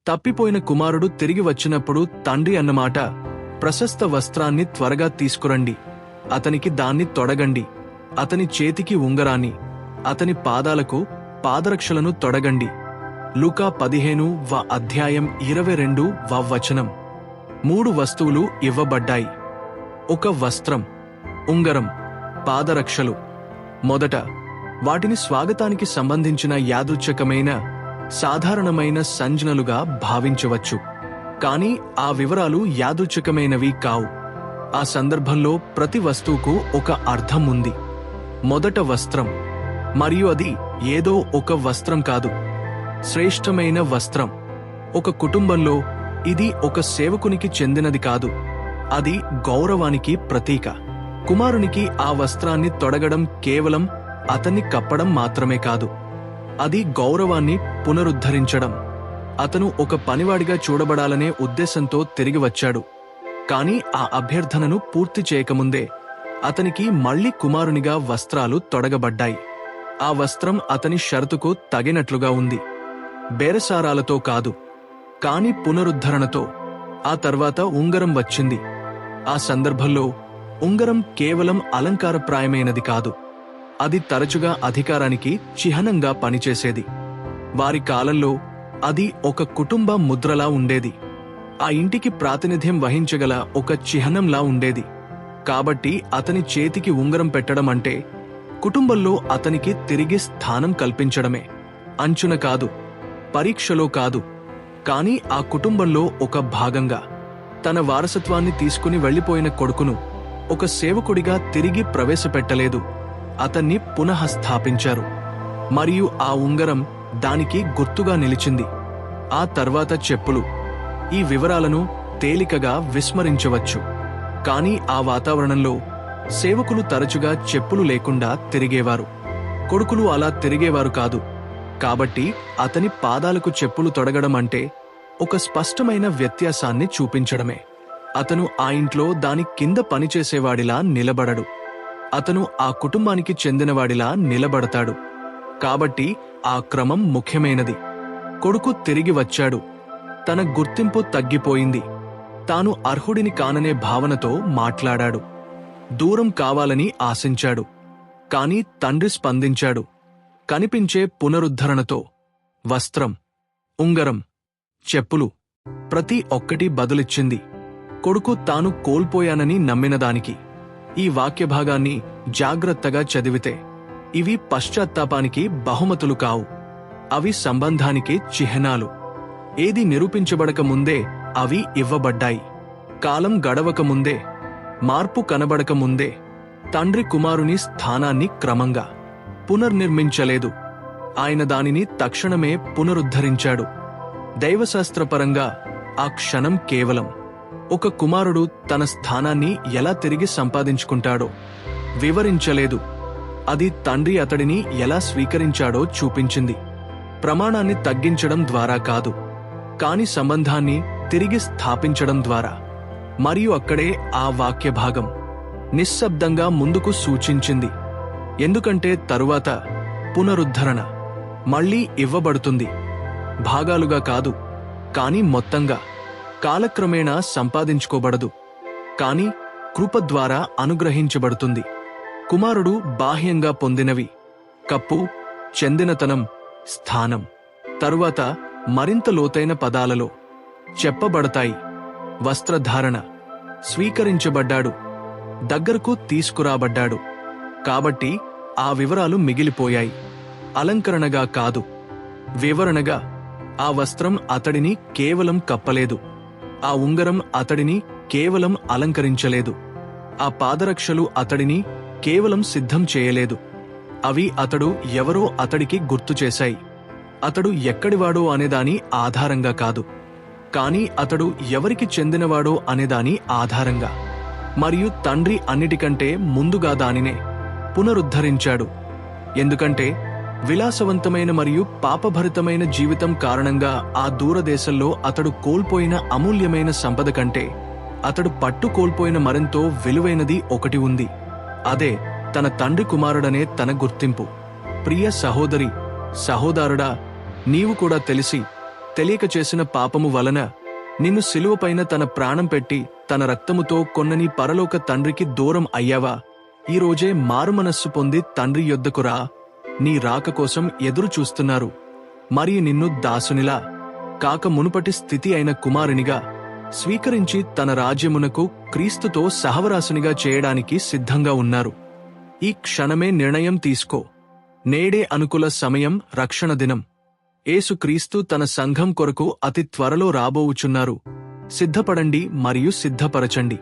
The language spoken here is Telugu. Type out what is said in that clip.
తప్పిపోయిన కుమారుడు తిరిగి వచ్చినప్పుడు తండ్రి అన్నమాట, ప్రశస్త వస్త్రాన్ని త్వరగా తీసుకురండి, అతనికి దాన్ని తొడగండి, అతని చేతికి ఉంగరాన్ని, అతని పాదాలకు పాదరక్షలను తొడగండి. లూకా 15వ అధ్యాయం 22వ వచనం. 3 వస్తువులు ఇవ్వబడ్డాయి. 1 వస్త్రం, ఉంగరం, పాదరక్షలు. మొదట వాటిని స్వాగతానికి సంబంధించిన యాదృచ్ఛికమైన సాధారణమైన సంజ్ఞలుగా భావించవచ్చు. కాని ఆ వివరాలు యాదృచ్ఛికమైనవి కావు. ఆ సందర్భంలో ప్రతి వస్తువుకు ఒక అర్థం ఉంది. మొదట వస్త్రం, మరియు అది ఏదో ఒక వస్త్రం కాదు, శ్రేష్టమైన వస్త్రం. ఒక కుటుంబంలో ఇది ఒక సేవకునికి చెందినది కాదు, అది గౌరవానికి ప్రతీక. కుమారునికి ఆ వస్త్రాన్ని తొడగడం కేవలం అతన్ని కప్పడం మాత్రమే కాదు, అది గౌరవాన్ని పునరుద్ధరించడం. అతను ఒక పనివాడిగా చూడబడాలనే ఉద్దేశంతో తిరిగి వచ్చాడు. కాని ఆ అభ్యర్థనను పూర్తి చేయకముందే అతనికి మళ్లీ కుమారునిగా వస్త్రాలు తొడగబడ్డాయి. ఆ వస్త్రం అతని షరతుకు తగినట్లుగా ఉంది, బేరసారాలతో కాదు, కాని పునరుద్ధరణతో. ఆ తర్వాత ఉంగరం వచ్చింది. ఆ సందర్భంలో ఉంగరం కేవలం అలంకారప్రాయమైనది కాదు, అది తరచుగా అధికారానికి చిహ్నంగా పనిచేసేది. వారి కాలంలో అది ఒక కుటుంబ ముద్రలా ఉండేది, ఆ ఇంటికి ప్రాతినిధ్యం వహించగల ఒక చిహ్నంలా ఉండేది. కాబట్టి అతని చేతికి ఉంగరం పెట్టడం అంటే కుటుంబంలో అతనికి తిరిగి స్థానం కల్పించడమే. అంచున కాదు, పరీక్షలో కాదు, కాని ఆ కుటుంబంలో ఒక భాగంగా. తన వారసత్వాన్ని తీసుకుని వెళ్లిపోయిన కొడుకును ఒక సేవకుడిగా తిరిగి ప్రవేశపెట్టలేదు, అతన్ని పునఃస్థాపించారు. మరియు ఆ ఉంగరం దానికి గుర్తుగా నిలిచింది. ఆ తర్వాత చెప్పులు. ఈ వివరాలను తేలికగా విస్మరించవచ్చు, కాని ఆ వాతావరణంలో సేవకులు తరచుగా చెప్పులు లేకుండా తిరిగేవారు. కొడుకులు అలా తిరిగేవారు కాదు. కాబట్టి అతని పాదాలకు చెప్పులు తొడగడం అంటే ఒక స్పష్టమైన వ్యత్యాసాన్ని చూపించడమే. అతను ఆ ఇంట్లో దాని కింద పనిచేసేవాడిలా నిలబడడు, అతను ఆ కుటుంబానికి చెందినవాడిలా నిలబడతాడు. కాబట్టి ఆ క్రమం ముఖ్యమైనది. కొడుకు తిరిగి వచ్చాడు, తన గుర్తింపు తగ్గిపోయింది, తాను అర్హుడిని కాననే భావనతో మాట్లాడాడు, దూరం కావాలని ఆశించాడు. కాని తండ్రి స్పందించాడు, కనిపించే పునరుద్ధరణతో. వస్త్రం, ఉంగరం, చెప్పులు, ప్రతి ఒక్కటి బదులిచ్చింది, కొడుకు తాను కోల్పోయానని నమ్మినదానికి. ఈ వాక్యభాగాన్ని జాగ్రత్తగా చదివితే ఇవి పశ్చాత్తాపానికి బహుమతులు కావు, అవి సంబంధానికి చిహ్నాలు. ఏది నిరూపించబడక ముందే అవి ఇవ్వబడ్డాయి. కాలం గడవక ముందే, మార్పు కనబడక ముందే తండ్రి కుమారుని స్థానాన్ని క్రమంగా పునర్నిర్మించలేదు, ఆయన దానిని తక్షణమే పునరుద్ధరించాడు. దైవశాస్త్రపరంగా ఆ క్షణం కేవలం ఒక కుమారుడు తన స్థానాన్ని ఎలా తిరిగి సంపాదించుకుంటాడో వివరించలేదు, అది తండ్రి అతడిని ఎలా స్వీకరించాడో చూపించింది. ప్రమాణాన్ని తగ్గించడం ద్వారా కాదు, కాని సంబంధాన్ని తిరిగి స్థాపించడం ద్వారా. మరియు అక్కడే ఆ వాక్యభాగం నిశ్శబ్దంగా ముందుకు సూచించింది, ఎందుకంటే తరువాత పునరుద్ధరణ మళ్లీ ఇవ్వబడుతుంది, భాగాలుగా కాదు, కాని మొత్తంగా. కాలక్రమేణా సంపాదించుకోబడదు, కాని కృప ద్వారా అనుగ్రహించబడుతుంది. కుమారుడు బాహ్యంగా పొందినవి, కప్పు, చెందినతనం, స్థానం, తరువాత మరింత లోతైన పదాలలో చెప్పబడతాయి. వస్త్రధారణ, స్వీకరించబడ్డాడు, దగ్గరకు తీసుకురాబడ్డాడు. కాబట్టి ఆ వివరాలు మిగిలిపోయాయి, అలంకరణగా కాదు, వివరణగా. ఆ వస్త్రం అతడిని కేవలం కప్పలేదు, ఆ ఉంగరం అతడిని కేవలం అలంకరించలేదు, ఆ పాదరక్షలు అతడిని కేవలం సిద్ధం చేయలేదు. అవి అతడు ఎవరో అతడికి గుర్తు చేశాయి, అతడు ఎక్కడివాడో అనేదాని ఆధారంగా కాదు, కాని అతడు ఎవరికి చెందినవాడో అనేదాని ఆధారంగా. మరియు తండ్రి అన్నిటికంటే ముందుగా దానినే పునరుద్ధరించాడు, ఎందుకంటే విలాసవంతమైన మరియు పాపభరితమైన జీవితం కారణంగా ఆ దూరదేశంలో అతడు కోల్పోయిన అమూల్యమైన సంపద కంటే అతడు పట్టు కోల్పోయిన మరెంతో విలువైనది ఒకటి ఉంది, అదే తన తండ్రి కుమారుడనే తన గుర్తింపు. ప్రియ సహోదరి, సహోదరుడా, నీవు కూడా తెలిసి తెలియక చేసిన పాపము వలన నిన్ను సిలువపైన తన ప్రాణం పెట్టి తన రక్తముతో కొన్న నీ పరలోక తండ్రికి దూరం అయ్యావా? ఈరోజే మారుమనస్సు పొంది తండ్రి యొద్దకు రా. నీ రాక కోసం ఎదురు చూస్తున్నారు. మరి నిన్ను దాసునిలా కాక మునుపటి స్థితి అయిన కుమారునిగా స్వీకరించి తన రాజ్యమునకు క్రీస్తుతో సహవరాసునిగా చేయడానికి సిద్ధంగా ఉన్నారు. ఈ క్షణమే నిర్ణయం తీసుకో. నేడే అనుకూల సమయం, రక్షణ దినం. యేసుక్రీస్తు తన సంఘం కొరకు అతి త్వరలో రాబోవుచున్నారు. సిద్ధపడండి మరియు సిద్ధపరచండి.